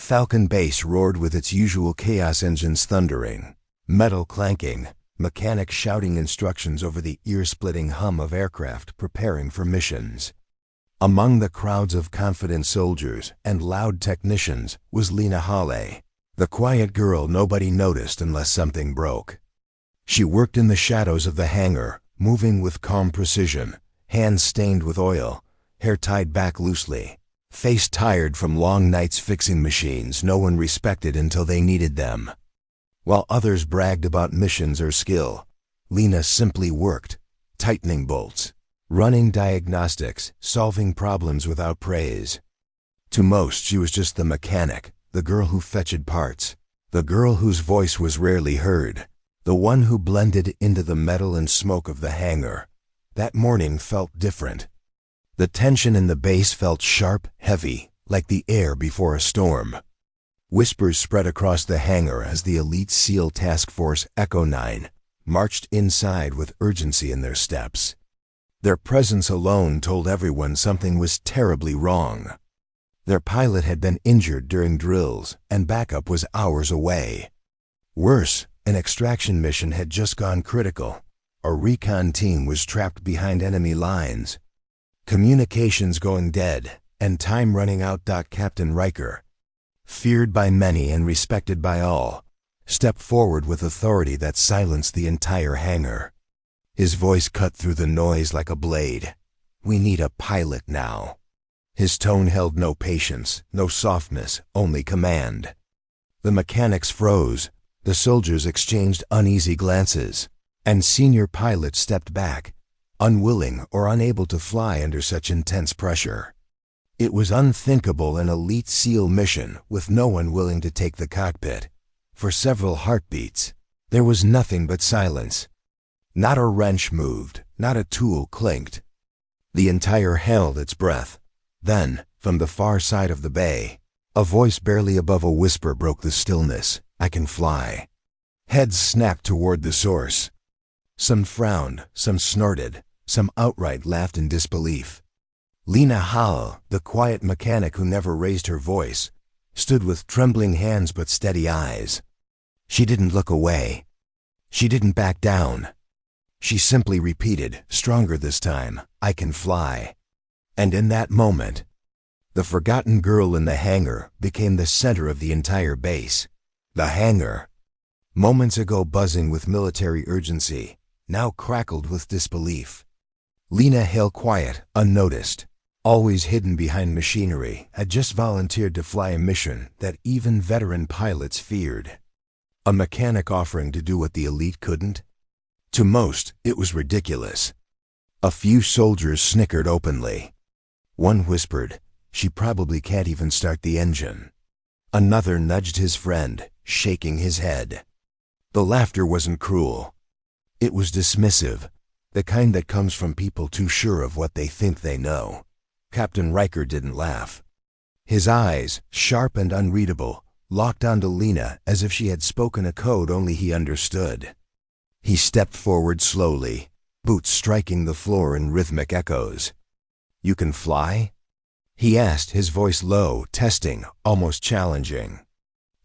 Falcon base roared with its usual chaos engines thundering, metal clanking, mechanics shouting instructions over the ear-splitting hum of aircraft preparing for missions. Among the crowds of confident soldiers and loud technicians was Lena Halle, the quiet girl nobody noticed unless something broke. She worked in the shadows of the hangar, moving with calm precision, hands stained with oil, hair tied back loosely, face tired from long nights fixing machines no one respected until they needed them. While others bragged about missions or skill, Lena simply worked, tightening bolts, running diagnostics, solving problems without praise. To most, she was just the mechanic, the girl who fetched parts, the girl whose voice was rarely heard, the one who blended into the metal and smoke of the hangar. That morning felt different. The tension in the base felt sharp, heavy, like the air before a storm. Whispers spread across the hangar as the elite SEAL Task Force Echo 9 marched inside with urgency in their steps. Their presence alone told everyone something was terribly wrong. Their pilot had been injured during drills, and backup was hours away. Worse, an extraction mission had just gone critical. A recon team was trapped behind enemy lines. Communications going dead, and time running out. Captain Riker, feared by many and respected by all, stepped forward with authority that silenced the entire hangar. His voice cut through the noise like a blade. "We need a pilot now." His tone held no patience, no softness, only command. The mechanics froze, the soldiers exchanged uneasy glances, and senior pilots stepped back, unwilling or unable to fly under such intense pressure. It was unthinkable, an elite SEAL mission with no one willing to take the cockpit. For several heartbeats, there was nothing but silence. Not a wrench moved, not a tool clinked. The entire held its breath. Then, from the far side of the bay, a voice barely above a whisper broke the stillness. "I can fly." Heads snapped toward the source. Some frowned, some snorted, some outright laughed in disbelief. Lena Halle, the quiet mechanic who never raised her voice, stood with trembling hands but steady eyes. She didn't look away. She didn't back down. She simply repeated, stronger this time, "I can fly." And in that moment, the forgotten girl in the hangar became the center of the entire base. The hangar, moments ago buzzing with military urgency, now crackled with disbelief. Lena Halle, quiet, unnoticed, always hidden behind machinery, had just volunteered to fly a mission that even veteran pilots feared. A mechanic offering to do what the elite couldn't? To most, it was ridiculous. A few soldiers snickered openly. One whispered, "She probably can't even start the engine." Another nudged his friend, shaking his head. The laughter wasn't cruel. It was dismissive, the kind that comes from people too sure of what they think they know. Captain Riker didn't laugh. His eyes, sharp and unreadable, locked onto Lena as if she had spoken a code only he understood. He stepped forward slowly, boots striking the floor in rhythmic echoes. "You can fly?" he asked, his voice low, testing, almost challenging.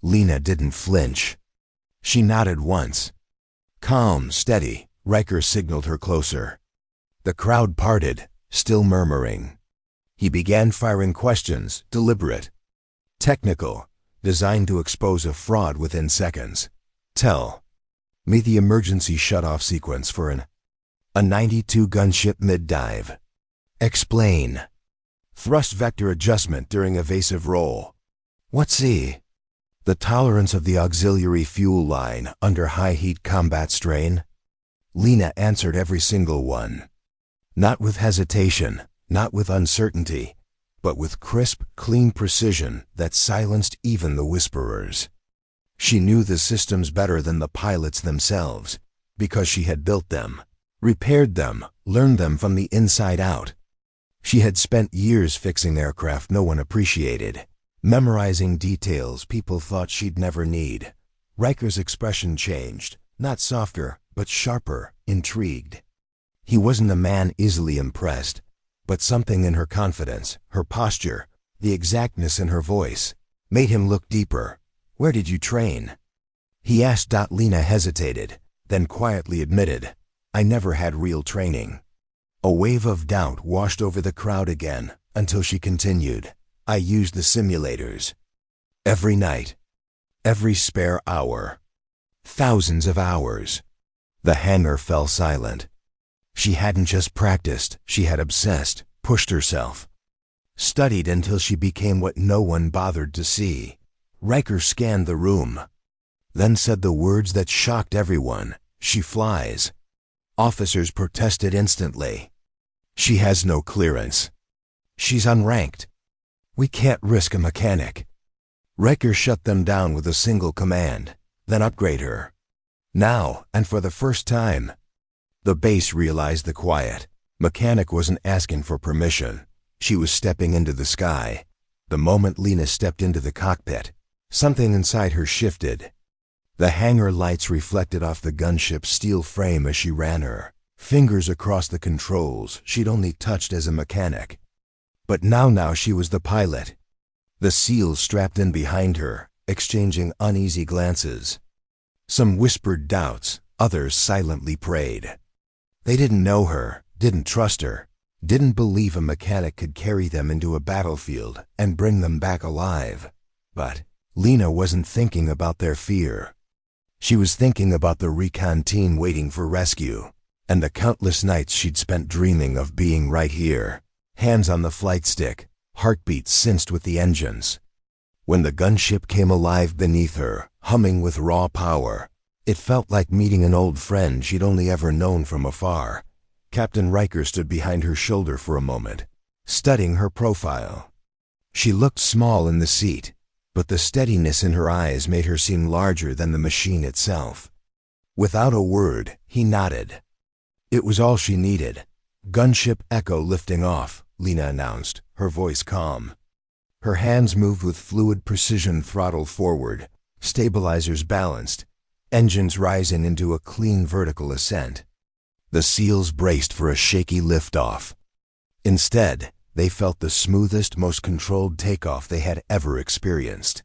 Lena didn't flinch. She nodded once. Calm, steady, Riker signaled her closer. The crowd parted, still murmuring. He began firing questions, deliberate, technical, designed to expose a fraud within seconds. "Tell me the emergency shutoff sequence for a 92 gunship mid-dive. Explain thrust vector adjustment during evasive roll. What's the tolerance of the auxiliary fuel line under high heat combat strain?" Lena answered every single one. Not with hesitation, not with uncertainty, but with crisp, clean precision that silenced even the whisperers. She knew the systems better than the pilots themselves, because she had built them, repaired them, learned them from the inside out. She had spent years fixing aircraft no one appreciated, memorizing details people thought she'd never need. Riker's expression changed, not softer, but sharper, intrigued. He wasn't a man easily impressed, but something in her confidence, her posture, the exactness in her voice, made him look deeper. "Where did you train?" he asked. Lena hesitated, then quietly admitted, "I never had real training." A wave of doubt washed over the crowd again, until she continued, "I used the simulators. Every night. Every spare hour. Thousands of hours." The hangar fell silent. She hadn't just practiced, she had obsessed, pushed herself. Studied until she became what no one bothered to see. Riker scanned the room, then said the words that shocked everyone, "She flies." Officers protested instantly. "She has no clearance. She's unranked. We can't risk a mechanic." Riker shut them down with a single command, "Then upgrade her. Now, and for the first time." The base realized the quiet. Mechanic wasn't asking for permission. She was stepping into the sky. The moment Lena stepped into the cockpit, something inside her shifted. The hangar lights reflected off the gunship's steel frame as she ran her fingers across the controls she'd only touched as a mechanic. But now she was the pilot. The SEALs strapped in behind her, exchanging uneasy glances. Some whispered doubts, others silently prayed. They didn't know her, didn't trust her, didn't believe a mechanic could carry them into a battlefield and bring them back alive. But Lena wasn't thinking about their fear. She was thinking about the recon team waiting for rescue, and the countless nights she'd spent dreaming of being right here, hands on the flight stick, heartbeats cinched with the engines. When the gunship came alive beneath her, humming with raw power, it felt like meeting an old friend she'd only ever known from afar. Captain Riker stood behind her shoulder for a moment, studying her profile. She looked small in the seat, but the steadiness in her eyes made her seem larger than the machine itself. Without a word, he nodded. It was all she needed. "Gunship Echo lifting off," Lena announced, her voice calm. Her hands moved with fluid precision, throttle forward, stabilizers balanced, engines rising into a clean vertical ascent. The SEALs braced for a shaky liftoff. Instead, they felt the smoothest, most controlled takeoff they had ever experienced.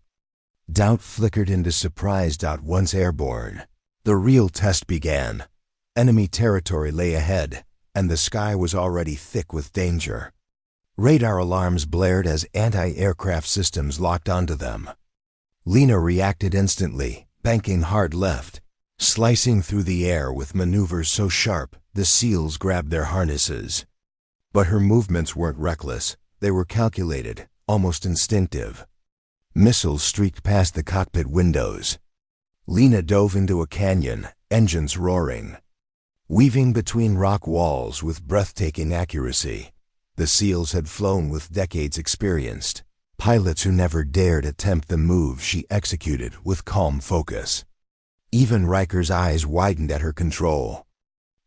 Doubt flickered into surprise. Once airborne, the real test began. Enemy territory lay ahead, and the sky was already thick with danger. Radar alarms blared as anti-aircraft systems locked onto them. Lena reacted instantly, banking hard left, slicing through the air with maneuvers so sharp the SEALs grabbed their harnesses. But her movements weren't reckless. They were calculated, almost instinctive. Missiles streaked past the cockpit windows. Lena dove into a canyon, engines roaring. Weaving between rock walls with breathtaking accuracy, the SEALs had flown with decades experienced, pilots who never dared attempt the moves she executed with calm focus. Even Riker's eyes widened at her control.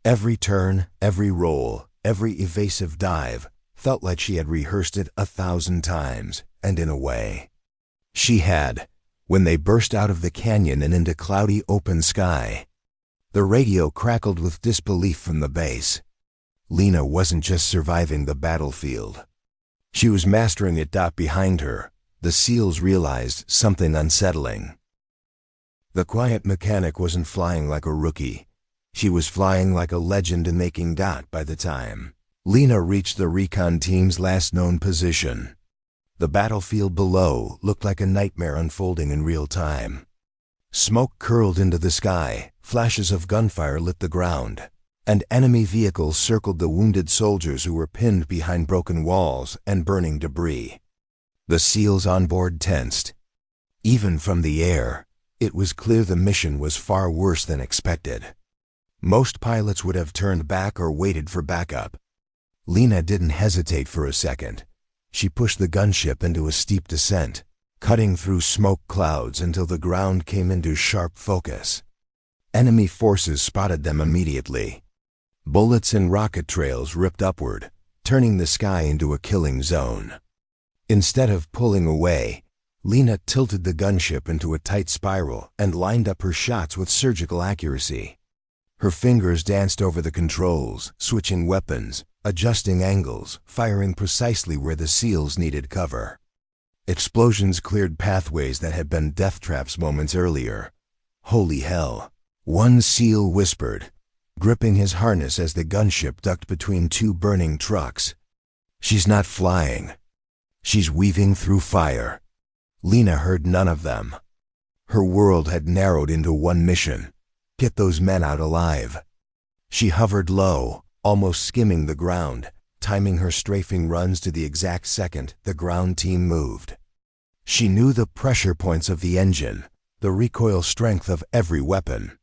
Every turn, every roll, every evasive dive felt like she had rehearsed it 1,000 times, and in a way, she had. When they burst out of the canyon and into cloudy open sky, the radio crackled with disbelief from the base. Lena wasn't just surviving the battlefield. She was mastering it. Behind her, the SEALs realized something unsettling. The quiet mechanic wasn't flying like a rookie. She was flying like a legend in making. By the time Lena reached the recon team's last known position, the battlefield below looked like a nightmare unfolding in real time. Smoke curled into the sky, flashes of gunfire lit the ground, and enemy vehicles circled the wounded soldiers who were pinned behind broken walls and burning debris. The SEALs on board tensed. Even from the air, it was clear the mission was far worse than expected. Most pilots would have turned back or waited for backup. Lena didn't hesitate for a second. She pushed the gunship into a steep descent, cutting through smoke clouds until the ground came into sharp focus. Enemy forces spotted them immediately. Bullets and rocket trails ripped upward, turning the sky into a killing zone. Instead of pulling away, Lena tilted the gunship into a tight spiral and lined up her shots with surgical accuracy. Her fingers danced over the controls, switching weapons, adjusting angles, firing precisely where the SEALs needed cover. Explosions cleared pathways that had been death traps moments earlier. Holy hell, one SEAL whispered, gripping his harness as the gunship ducked between two burning trucks. She's not flying. She's weaving through fire. Lena heard none of them. Her world had narrowed into one mission: get those men out alive. She hovered low, almost skimming the ground, timing her strafing runs to the exact second the ground team moved. She knew the pressure points of the engine, the recoil strength of every weapon,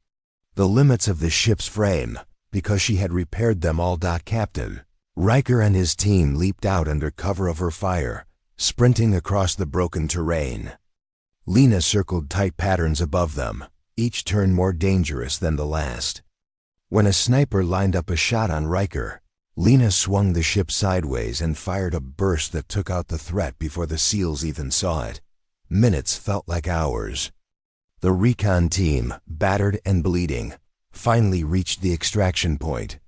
the limits of the ship's frame, because she had repaired them all. Captain Riker and his team leaped out under cover of her fire, sprinting across the broken terrain. Lena circled tight patterns above them, each turn more dangerous than the last. When a sniper lined up a shot on Riker, Lena swung the ship sideways and fired a burst that took out the threat before the SEALs even saw it. Minutes felt like hours. The recon team, battered and bleeding, finally reached the extraction point.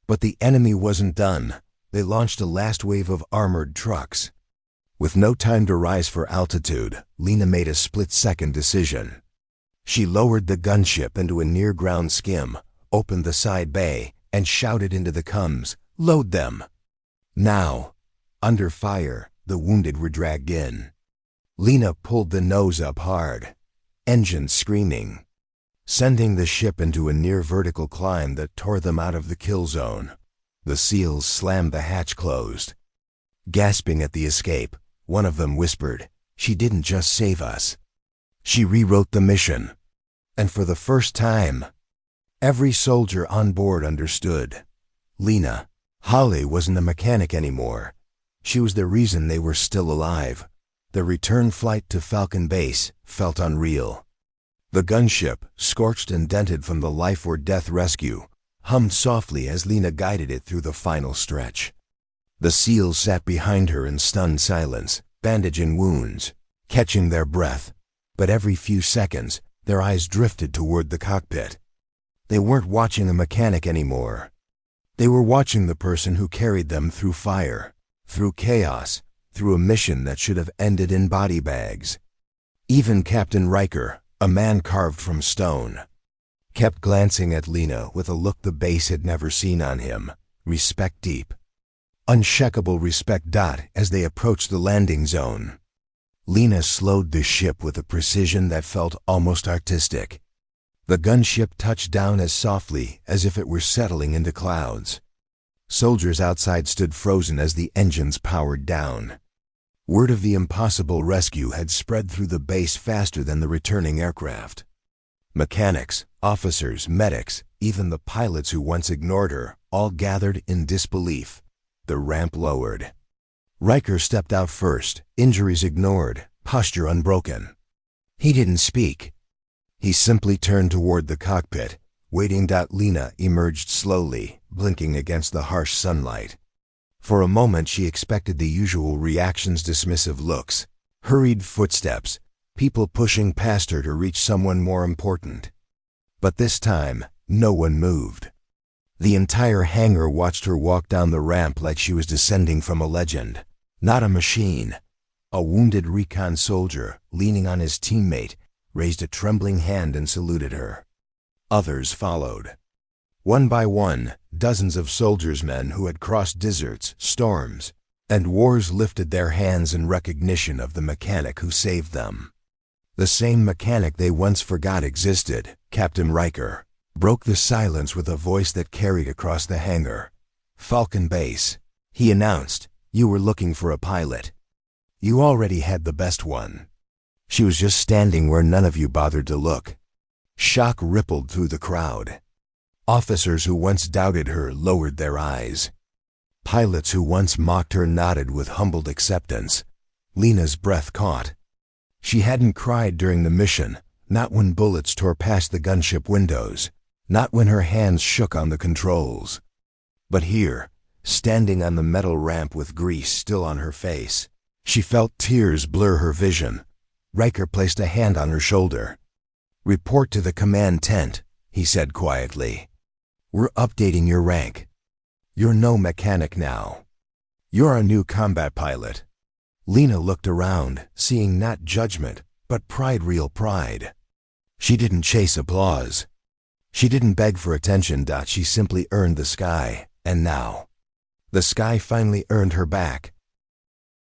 But the enemy wasn't done. They launched a last wave of armored trucks. With no time to rise for altitude, Lena made a split-second decision. She lowered the gunship into a near-ground skim, opened the side bay, and shouted into the coms, "Load them!" Now, under fire, the wounded were dragged in. Lena pulled the nose up hard, engines screaming, sending the ship into a near-vertical climb that tore them out of the kill zone. The SEALs slammed the hatch closed. Gasping at the escape, one of them whispered, "She didn't just save us. She rewrote the mission." And for the first time, every soldier on board understood. Lena, Holly, wasn't a mechanic anymore. She was the reason they were still alive. The return flight to Falcon Base felt unreal. The gunship, scorched and dented from the life-or-death rescue, hummed softly as Lena guided it through the final stretch. The SEALs sat behind her in stunned silence, bandaging wounds, catching their breath, but every few seconds, their eyes drifted toward the cockpit. They weren't watching a mechanic anymore. They were watching the person who carried them through fire, through chaos, through a mission that should have ended in body bags. Even Captain Riker, a man carved from stone, kept glancing at Lena with a look the base had never seen on him, respect deep. Unshakable respect. As they approached the landing zone, Lena slowed the ship with a precision that felt almost artistic. The gunship touched down as softly as if it were settling into clouds. Soldiers outside stood frozen as the engines powered down. Word of the impossible rescue had spread through the base faster than the returning aircraft. Mechanics, officers, medics, even the pilots who once ignored her, all gathered in disbelief. The ramp lowered. Riker stepped out first, injuries ignored, posture unbroken. He didn't speak. He simply turned toward the cockpit, waiting. Lena emerged slowly, blinking against the harsh sunlight. For a moment she expected the usual reactions: dismissive looks, hurried footsteps, people pushing past her to reach someone more important. But this time, no one moved. The entire hangar watched her walk down the ramp like she was descending from a legend, not a machine. A wounded recon soldier, leaning on his teammate, raised a trembling hand and saluted her. Others followed. One by one, dozens of soldiers, men who had crossed deserts, storms, and wars, lifted their hands in recognition of the mechanic who saved them. The same mechanic they once forgot existed, Captain Riker, broke the silence with a voice that carried across the hangar. "Falcon Base," he announced, "you were looking for a pilot. You already had the best one. She was just standing where none of you bothered to look." Shock rippled through the crowd. Officers who once doubted her lowered their eyes. Pilots who once mocked her nodded with humbled acceptance. Lena's breath caught. She hadn't cried during the mission, not when bullets tore past the gunship windows, not when her hands shook on the controls. But here, standing on the metal ramp with grease still on her face, she felt tears blur her vision. Riker placed a hand on her shoulder. "Report to the command tent," he said quietly. "We're updating your rank. You're no mechanic now. You're a new combat pilot." Lena looked around, seeing not judgment, but pride, real pride. She didn't chase applause. She didn't beg for attention. She simply earned the sky, and now the sky finally earned her back.